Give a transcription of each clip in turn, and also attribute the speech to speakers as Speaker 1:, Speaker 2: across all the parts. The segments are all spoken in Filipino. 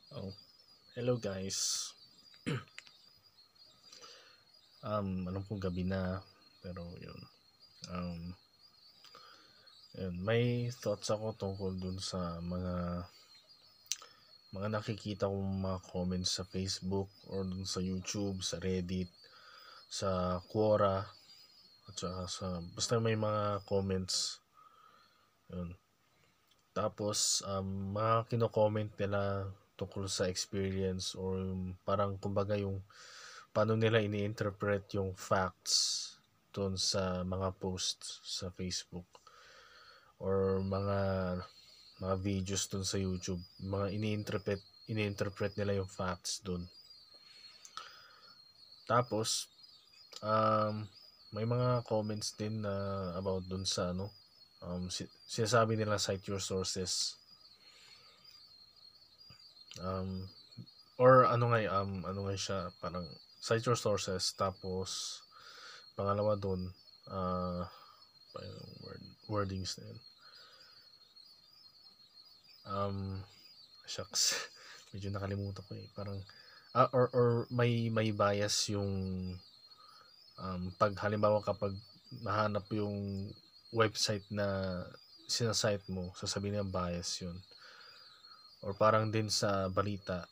Speaker 1: Oh, hello guys. Alam kong gabi na, pero yun. Um, May thoughts ako tungkol dun sa mga nakikita kong mga comments sa Facebook or dun sa YouTube, sa Reddit, sa Quora, at saka sa basta may mga comments. Yun. Tapos, mga kino-comment nila tungkol sa experience or yung parang kumbaga yung paano nila ini-interpret yung facts doon sa mga posts sa Facebook or mga videos doon sa YouTube, mga ini-interpret nila yung facts doon. Tapos may mga comments din na about doon sa sinasabi nila cite your sources. Um, or ano nga siya, parang cite your sources, tapos pangalawa doon, pa yung wordings na yun. Um, Shucks. Medyo nakalimutan ko eh. Parang, or may bias yung, pag halimbawa kapag nahanap yung website na sinasite mo, sasabihin niya bias yun. Or parang din sa balita,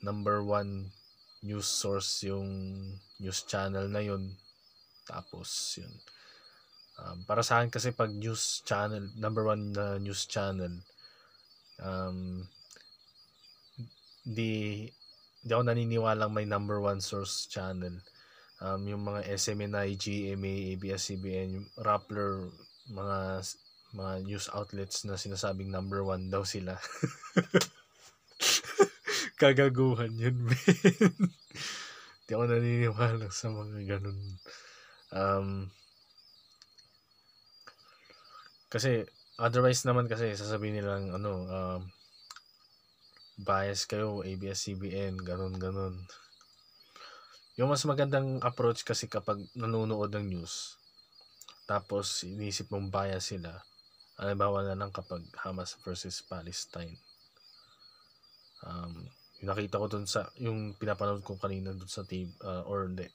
Speaker 1: number one news source yung news channel na yun. Tapos yun. Para sa akin kasi pag news channel, number one na news channel, um, di di ako naniniwalang may number one source channel. Yung mga SMNI, GMA, ABS-CBN, yung Rappler, mga mga news outlets na sinasabing number one daw sila. Kagaguhan yun, man. Di ako naniniwala sa mga ganun. Kasi otherwise naman kasi sasabihin nilang bias kayo, ABS-CBN, ganun. Yung mas magandang approach kasi kapag nanonood ng news, tapos inisip mong bias sila, halimbawa na lang kapag Hamas versus Palestine. Yung nakita ko dun sa, yung pinapanood ko kanina dun sa TV, or hindi,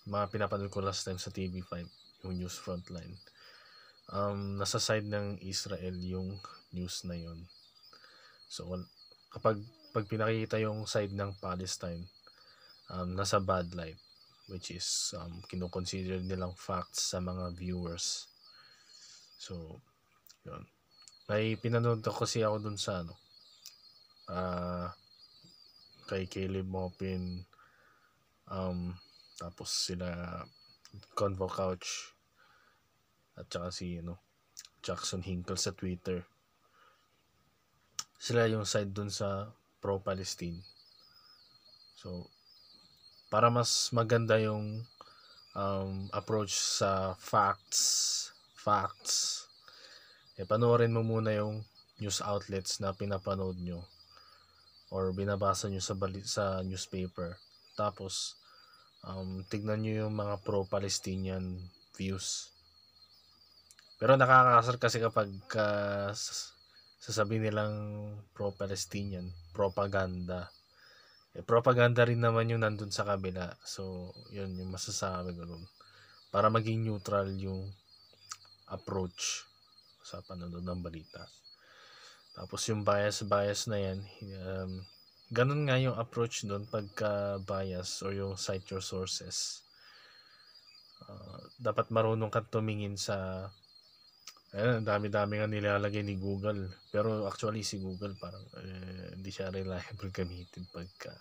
Speaker 1: mga pinapanood ko last time sa TV5, yung news frontline. Nasa side ng Israel yung news na yun. So, pag pinakita yung side ng Palestine, nasa bad light, which is kinoconsider nilang facts sa mga viewers. So, yun. May pinanood kasi ako dun sa kay Caleb Mopin, tapos sila Convo Couch, at saka si Jackson Hinkle sa Twitter. Sila yung side dun sa pro-Palestine. So, para mas maganda yung approach sa facts, panoorin mo muna yung news outlets na pinapanood nyo or binabasa nyo sa newspaper. Tapos, tignan nyo yung mga pro-Palestinian views. Pero nakakasar kasi kapag sasabihin nilang pro-Palestinian, propaganda. Propaganda rin naman yung nandun sa kabila. So, yun yung masasabi ko nun. Para maging neutral yung approach sa panonood ng balita. Tapos yung bias na yan, ganun nga yung approach doon pagka bias or yung cite your sources. Dapat marunong kang tumingin sa dami-dami nga nilalagay ni Google. Pero actually si Google parang hindi siya reliable gamitin pagka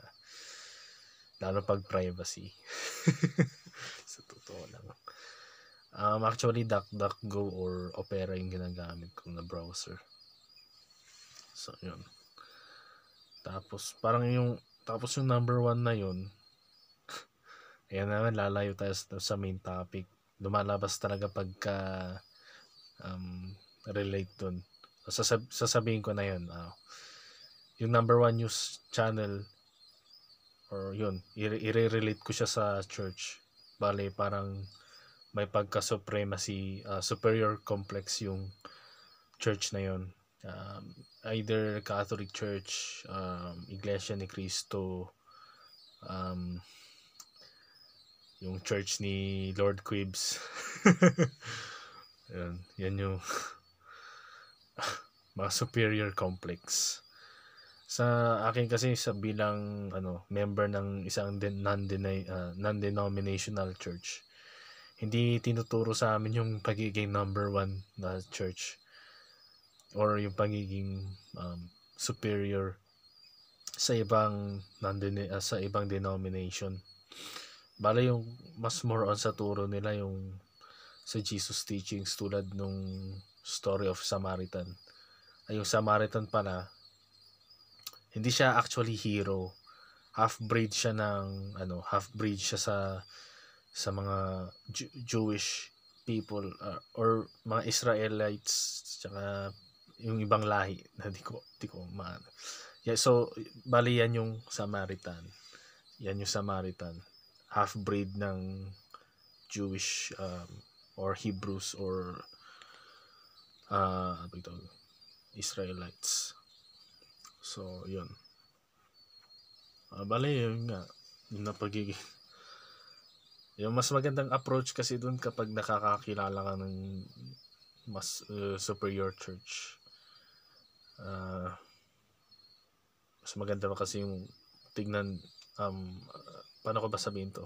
Speaker 1: lalo pag privacy. Sa totoo lang. Actually DuckDuckGo or Opera yung ginagamit ko na browser. So yun. Tapos yung number one na yun, ayan naman, lalayo tayo sa main topic. Lumalabas talaga pagka relate dun. Sasabihin ko na yun. Yung number one news channel, or yun, i-relate ko siya sa church. Bale, parang may pagka-supremacy, superior complex yung church na yun. Either Catholic Church, Iglesia ni Cristo, um, yung church ni Lord Quibs. yan yung mga superior complex. Sa akin kasi sa bilang member ng isang non-denominational church, hindi tinuturo sa amin yung pagiging number one na church or yung pagiging superior sa sa ibang denomination. Bale yung mas more on sa turo nila yung sa Jesus teachings, tulad nung story of Samaritan. Ay yung Samaritan pala, hindi siya actually hero. Half-breed siya sa mga Jewish people, or mga Israelites, tsaka yung ibang lahi na di ko maano. Yeah, so bali yan yung Samaritan. Half-breed ng Jewish or Hebrews or Israelites. So yun. Bali yun nga, yung napagiging yung mas magandang approach kasi dun kapag nakakakilala ka ng mas superior church. Mas maganda pa kasi yung tignan, paano ko ba sabihin to?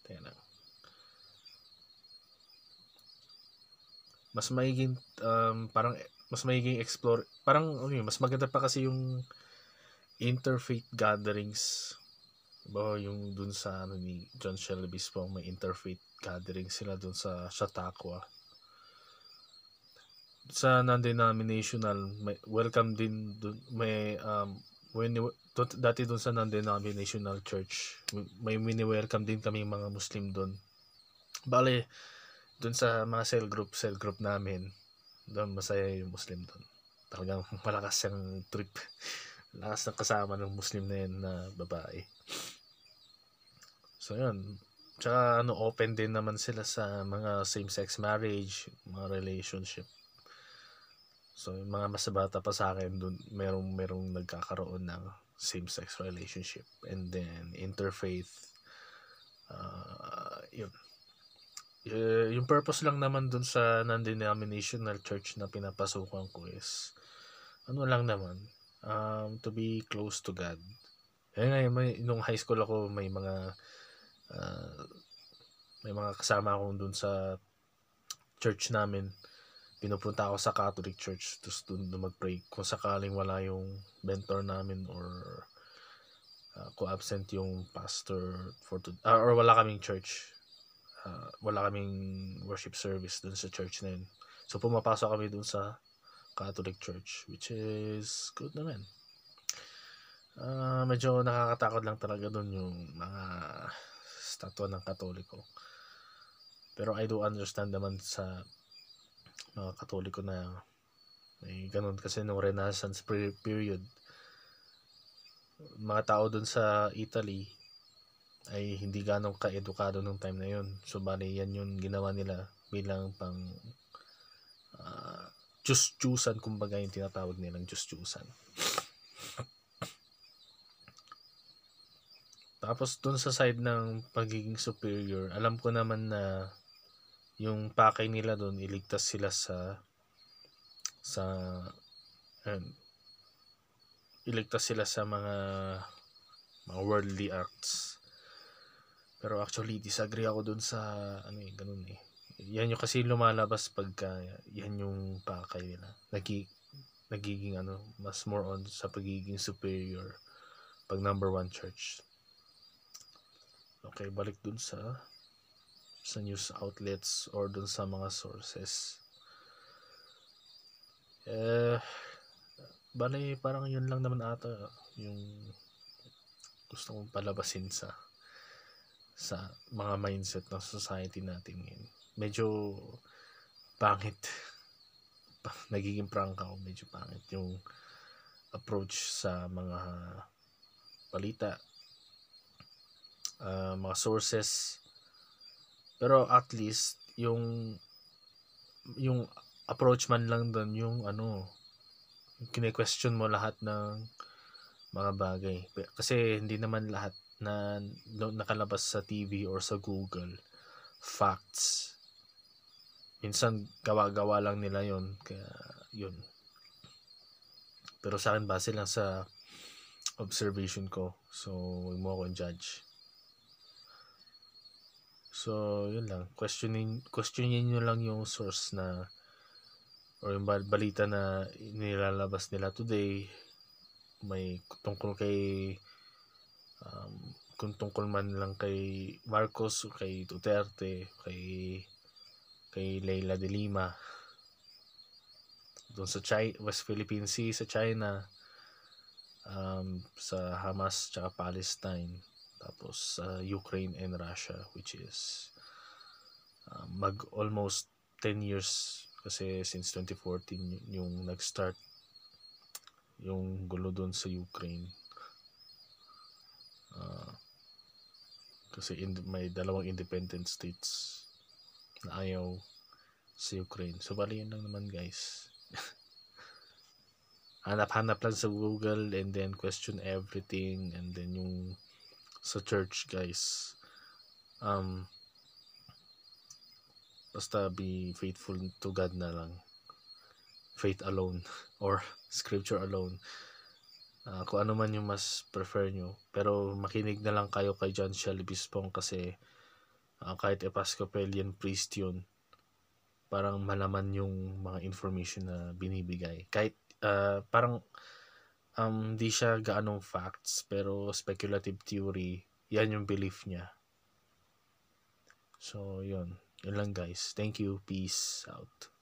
Speaker 1: Teka lang. Mas magiging parang mas magiging explore, parang mas maganda pa kasi yung interfaith gatherings. Diba yung dun sa ni John Shelby po, may interfaith gathering sila dun sa Chautauqua. Sa non-denominational, may welcome din dun, may dati dun sa non-denominational church, may mini-welcome din kami mga Muslim dun. Bale, dun sa mga cell group namin, doon masaya yung Muslim dun. Talagang malakas yung trip. Lakas ng kasama ng Muslim na yan na babae. So yun. Tsaka open din naman sila sa mga same-sex marriage, mga relationship. So yung mga mas bata pa sa akin dun, merong nagkakaroon ng same-sex relationship, and then interfaith. Yun. Yung purpose lang naman dun sa non-denominational church na pinapasukan ko is lang naman, to be close to God. Nung high school ako, may mga kasama akong dun sa church namin. Pinupunta ako sa Catholic Church, tapos dun mag-pray kung sakaling wala yung mentor namin or kung absent yung pastor or wala kaming church. Wala kaming worship service dun sa church na yun. So pumapasok kami dun sa Catholic Church, which is good naman. Medyo nakakatakot lang talaga dun yung mga statwa ng Katoliko. Pero I do understand naman sa mga Katoliko na may ganun kasi nung Renaissance period, mga tao dun sa Italy ay hindi ganong ka-edukado nung time na yun. So bali yan yung ginawa nila bilang pang Diyos-Diyusan, kumbaga yung tinatawag nilang Diyos-Diyusan. Tapos dun sa side ng pagiging superior, alam ko naman na yung pakay nila dun, iligtas sila iligtas sila sa mga worldly acts. Pero actually disagree ako dun sa ganun eh. Yan yung kasi lumalabas pagka yan yung pakay nila. Nagiging mas more on sa pagiging superior pag number one church. Okay, balik dun sa news outlets or dun sa mga sources. Bale, parang yun lang naman ata yung gusto kong palabasin sa mga mindset ng society natin ngayon. Medyo pangit. Nagiging prank ako, medyo pangit yung approach sa mga balita, mga sources. Pero at least yung yung approach man lang doon yung kine-question mo lahat ng mga bagay. Kasi hindi naman lahat na nakalabas sa TV or sa Google facts. Minsan gawa-gawa lang nila yon, kaya yun. Pero sa akin, base lang sa observation ko. So, huwag mo ako judge. So, yun lang. Questionin nyo lang yung source na or yung balita na nilalabas nila today. May tungkol kay kung tungkol man lang kay Marcos, kay Duterte, kay Leila de Lima, doon sa West Philippine Sea sa China, sa Hamas tsaka Palestine, tapos sa Ukraine and Russia, which is mag almost 10 years kasi since 2014 yung nag-start yung gulo doon sa Ukraine. Kasi may dalawang independent states na ayaw sa Ukraine. So, bali yun lang naman, guys. Hanap-hanap lang sa Google and then question everything, and then yung sa church, guys. Basta be faithful to God na lang. Faith alone or scripture alone. Kung ano man yung mas prefer nyo. Pero makinig na lang kayo kay John Shelley Bispong kasi kahit Episcopalian priest yun, parang malaman yung mga information na binibigay. Kahit parang di siya gaanong facts, pero speculative theory, yan yung belief niya. So, yun. Yun lang, guys. Thank you. Peace out.